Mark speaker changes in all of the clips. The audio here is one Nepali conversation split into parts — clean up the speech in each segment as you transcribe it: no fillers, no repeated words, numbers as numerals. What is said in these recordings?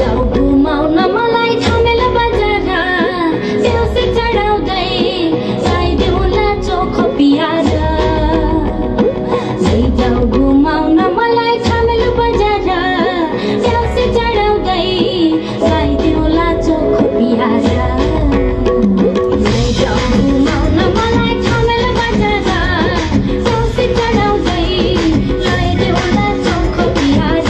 Speaker 1: लैजाऊ घुमाउन मलाई झमेला बजार देउसी चढाउँदै ल्याइदेऊला चोखो पियाज लैजाऊ घुमाउन मलाई झमेला बजार देउसी चढाउँदै ल्याइदेऊला चोखो पियाज लैजाऊ घुमाउन मलाई झमेला बजार देउसी चढाउँदै ल्याइदेऊला चोखो पियाज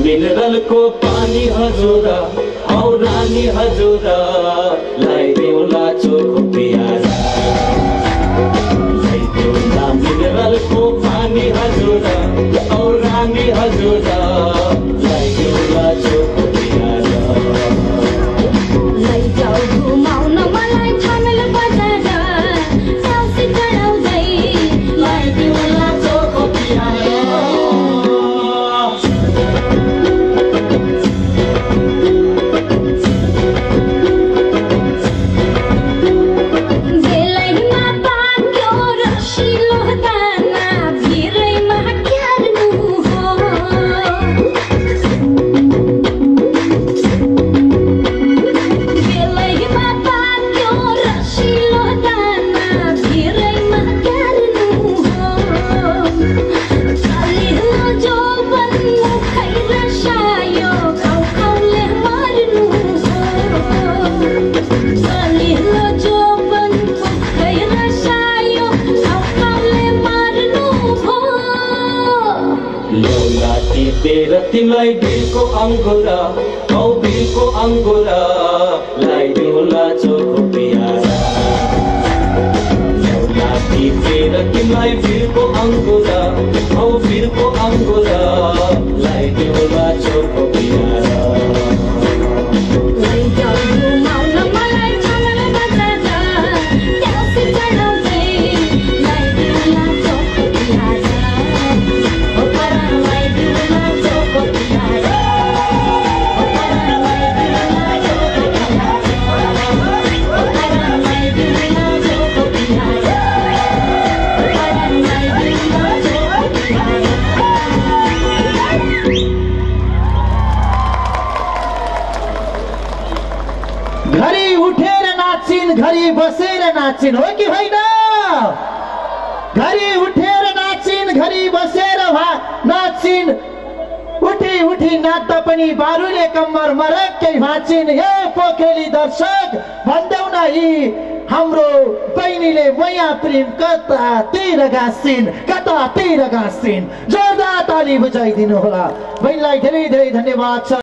Speaker 2: मिनरल को पानी हजुर औ रानी हजुर ल्याइदेऊला चोखो पियाज ल्याइदेऊला मिनरल को पानी हजुर औ रानी हजुर ल्याइदेऊला चोखो पियाज
Speaker 1: लैजाऊ घुमाउन मलाई झमेला बजार देउसी चढाउँदै ल्याइदेऊला चोखो पियाज
Speaker 2: तिमीलाई बिलको अङ्गुरा औ बिलको अङ्गुरा ल्याइदेऊला चोखो पियाज ल्याउला टिपेर तिमीलाई बिलको अङ्गुरा औ बिलको अङ्गुरा ल्याइदेऊला चोखो पियाज
Speaker 1: लैजाऊ घुमाउन मलाई झमेला बजार देउसी चढाउँदै ल्याइदेऊला चोखो पियाज
Speaker 3: घरी उठेर नाचिन् घरी बसेर नाचिन् हो कि होइन घरी उठेर नाचिन् घरी बसेर नाचिन् उठी उठी नाच्दा पनि बारुले कम्मर मरक्कै भाँचिन् हे पोखरेली दर्शक भन्देऊ न यी हाम्रो बहिनीले माया प्रेम कतातिर गाँसिन् जोरदार ताली बजाइदिनु होला बहिनीलाई धेरै धेरै धन्यवाद छ।